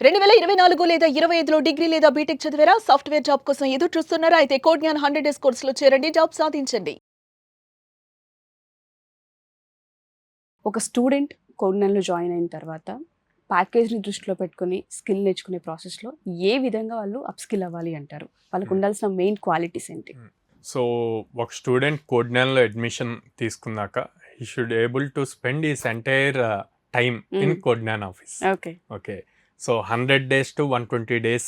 2024 లేదా 25లో డిగ్రీ లేదా బీటెక్ చదివారా? సాఫ్ట్‌వేర్ జాబ్ కోసం ఎదురు చూస్తున్నారా? అయితే కోడ్ జ్ఞాన్ 100 డేస్ కోర్సులో చేరండి. జాబ్ సాధించండి. ఒక స్టూడెంట్ కోడినెలలో జాయిన్ అయిన తర్వాత ప్యాకేజ్ని దృష్టిలో పెట్టుకొని స్కిల్ నేర్చుకునే ప్రాసెస్లో ఏ విధంగా వాళ్ళు అప్స్కిల్ అవ్వాలి అంటారు? వాళ్ళకు ఉండాల్సిన మెయిన్ క్వాలిటీస్ ఏంటి? సో ఒక స్టూడెంట్ కోడ్నాన్లో అడ్మిషన్ తీసుకున్నాక he should able to spend his entire time in Codnan office. Okay. Okay, so 100 days to 120 days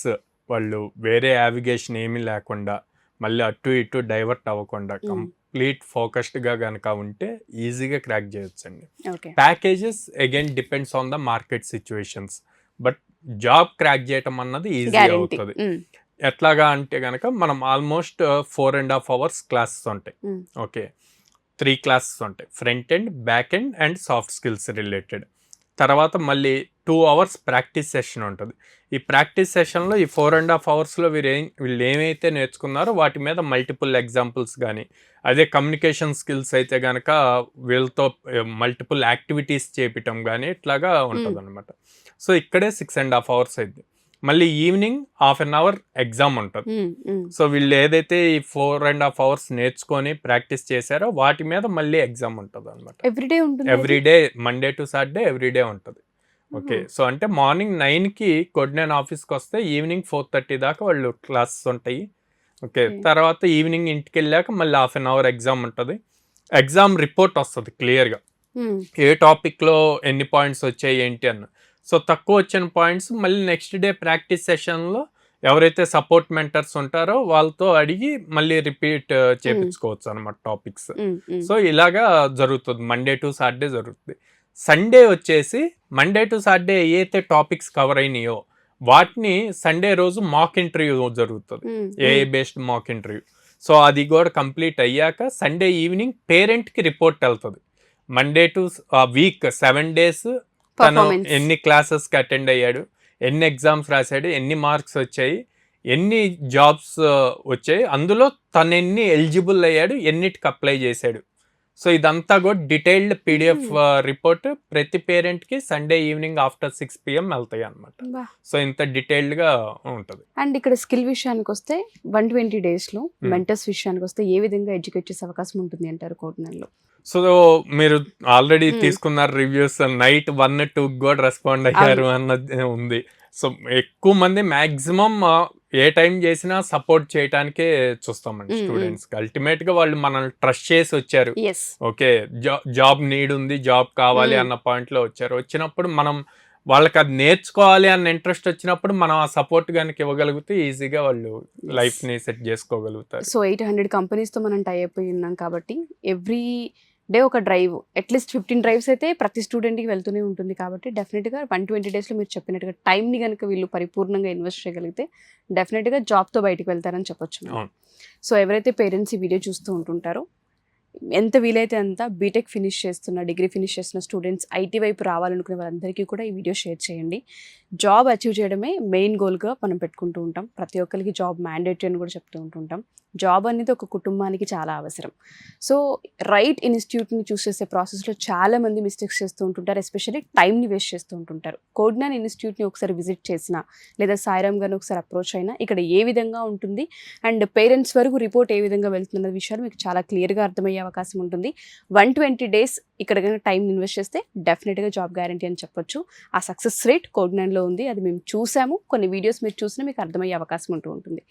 వాళ్ళు వేరే యావిగేషన్ ఏమీ లేకుండా మళ్ళీ అటు ఇటు డైవర్ట్ అవ్వకుండా కంప్లీట్ ఫోకస్డ్గా కనుక ఉంటే ఈజీగా క్రాక్ చేయొచ్చండి. Packages again depends on the market situations, but job crack చేయటం అన్నది ఈజీ అవుతుంది. ఎట్లాగా అంటే కనుక మనం ఆల్మోస్ట్ 4.5 hours క్లాసెస్ ఉంటాయి. ఓకే, 3 classes ఉంటాయి, front end, back end and soft skills related. తర్వాత మళ్ళీ 2 hours ప్రాక్టీస్ సెషన్ ఉంటుంది. ఈ ప్రాక్టీస్ సెషన్లో ఈ 4.5 hours వీళ్ళు ఏమైతే నేర్చుకున్నారో వాటి మీద మల్టిపుల్ ఎగ్జాంపుల్స్ కానీ, అదే కమ్యూనికేషన్ స్కిల్స్ అయితే కనుక వీళ్ళతో మల్టిపుల్ యాక్టివిటీస్ చేపించడం కానీ ఇట్లాగా ఉంటుంది అనమాట. సో ఇక్కడే 6.5 hours అయింది. మళ్ళీ ఈవినింగ్ 1/2 hour ఎగ్జామ్ ఉంటుంది. సో వీళ్ళు ఏదైతే ఈ 4.5 hours నేర్చుకొని ప్రాక్టీస్ చేశారో వాటి మీద మళ్ళీ ఎగ్జామ్ ఉంటుంది అనమాట. Everyday Monday to Saturday everyday ఉంటుంది. ఓకే, సో అంటే మార్నింగ్ 9కి కోడ్నాన్ ఆఫీస్కి వస్తే ఈవినింగ్ 4:30 దాకా వాళ్ళు క్లాసెస్ ఉంటాయి. ఓకే, తర్వాత ఈవినింగ్ ఇంటికి వెళ్ళాక మళ్ళీ 1/2 hour ఎగ్జామ్ ఉంటుంది. ఎగ్జామ్ రిపోర్ట్ వస్తుంది క్లియర్గా, ఏ టాపిక్లో ఎన్ని పాయింట్స్ వచ్చాయి ఏంటి అన్న. సో తక్కువ వచ్చిన పాయింట్స్ మళ్ళీ నెక్స్ట్ డే ప్రాక్టీస్ సెషన్లో ఎవరైతే సపోర్ట్ మెంటర్స్ ఉంటారో వాళ్ళతో అడిగి మళ్ళీ రిపీట్ చేయించుకోవచ్చు అనమాట టాపిక్స్. సో ఇలాగా జరుగుతుంది, మండే టు సాటర్డే జరుగుతుంది. సండే వచ్చేసి మండే టు సాటర్డే ఏదైతే టాపిక్స్ కవర్ అయినాయో వాటిని సండే రోజు మాక్ ఇంటర్వ్యూ జరుగుతుంది, AI based mock interview. So అది కూడా కంప్లీట్ అయ్యాక సండే ఈవినింగ్ పేరెంట్కి రిపోర్ట్ వెళ్తుంది. మండే టు వీక్ 7 days తను ఎన్ని క్లాసెస్కి అటెండ్ అయ్యాడు, ఎన్ని ఎగ్జామ్స్ రాశాడు, ఎన్ని మార్క్స్ వచ్చాయి, ఎన్ని జాబ్స్ వచ్చాయి, అందులో తను ఎన్ని ఎలిజిబుల్ అయ్యాడు, ఎన్నిటికి అప్లై చేశాడు. సో ఇదంతా కూడా డీటెయిల్డ్ PDF రిపోర్ట్ ప్రతి పేరెంట్కి సండే ఈవినింగ్ ఆఫ్టర్ 6 PM వెళ్తాయి అనమాట. సో ఇంత డీటెయిల్డ్గా ఉంటుంది. అండ్ ఇక్కడ స్కిల్ విషయానికి వస్తే 120 daysలో మెంటర్స్ విషయానికి వస్తే ఏ విధంగా ఎడ్యుకేట్ చేసే అవకాశం ఉంటుంది అంటారు కోడ్నాన్లో? సో మీరు ఆల్రెడీ తీసుకున్నారు రివ్యూస్, నైట్ 1-2 కూడా రెస్పాండ్ అయ్యారు అన్నది ఉంది. సో ఎక్కువ మంది మ్యాక్సిమం ఏ టైం చేసినా సపోర్ట్ చేయడానికే చూస్తామండి స్టూడెంట్స్కి. అల్టిమేట్గా వాళ్ళు మనల్ని ట్రస్ట్ చేసి వచ్చారు. ఓకే, జాబ్ నీడ్ ఉంది, జాబ్ కావాలి అన్న పాయింట్లో వచ్చారు. వచ్చినప్పుడు మనం వాళ్ళకి అది నేర్చుకోవాలి అన్న ఇంట్రెస్ట్ వచ్చినప్పుడు మనం ఆ సపోర్ట్ కనుక ఇవ్వగలిగితే ఈజీగా వాళ్ళు లైఫ్ని సెట్ చేసుకోగలుగుతారు. సో 800 కంపెనీస్తో మనం టై అయిపోయి ఉన్నాం కాబట్టి ఎవ్రీ డే ఒక డ్రైవ్, అట్లీస్ట్ 15 drives అయితే ప్రతి స్టూడెంట్కి వెళ్తూనే ఉంటుంది. కాబట్టి డెఫినెట్గా 120 daysలో మీరు చెప్పినట్టుగా టైంని కనుక వీళ్ళు పరిపూర్ణంగా ఇన్వెస్ట్ చేయగలిగితే డెఫినెట్గా జాబ్తో బయటికి వెళ్తారని చెప్పొచ్చు. సో ఎవరైతే పేరెంట్స్ ఈ వీడియో చూస్తూ ఉంటుంటారో ఎంత వీలైతే అంత బీటెక్ ఫినిష్ చేస్తున్న, డిగ్రీ ఫినిష్ చేస్తున్న స్టూడెంట్స్, ఐటీ వైపు రావాలనుకునే వాళ్ళందరికీ కూడా ఈ వీడియో షేర్ చేయండి. జాబ్ అచీవ్ చేయడమే మెయిన్ గోల్గా మనం పెట్టుకుంటూ ఉంటాం. ప్రతి ఒక్కరికి జాబ్ మ్యాండేటరీ అని కూడా చెప్తూ ఉంటుంటాం. జాబ్ అనేది ఒక కుటుంబానికి చాలా అవసరం. సో రైట్ ఇన్స్టిట్యూట్ని చూస్ చేసే ప్రాసెస్లో చాలామంది మిస్టేక్స్ చేస్తూ ఉంటుంటారు, ఎస్పెషల్లీ టైంని వేస్ట్ చేస్తూ ఉంటుంటారు. కోడ్నాన్ ఇన్స్టిట్యూట్ని ఒకసారి విజిట్ చేసినా లేదా సాయిరామ్ గారిని ఒకసారి అప్రోచ్ అయినా ఇక్కడ ఏ విధంగా ఉంటుంది అండ్ పేరెంట్స్ వరకు రిపోర్ట్ ఏ విధంగా వెళ్తున్న విషయాలు మీకు చాలా క్లియర్గా అర్థమయ్యే అవకాశం ఉంటుంది. 120 days ఇక్కడ కనుక టైం ఇన్వెస్ట్ చేస్తే డెఫినెట్గా జాబ్ గ్యారంటీ అని చెప్పొచ్చు. ఆ సక్సెస్ రేట్ కోడ్నాన్లో ఉంది, అది మేము చూసాము. కొన్ని వీడియోస్ మీరు చూసినా మీకు అర్థమయ్యే అవకాశం ఉంటుంది.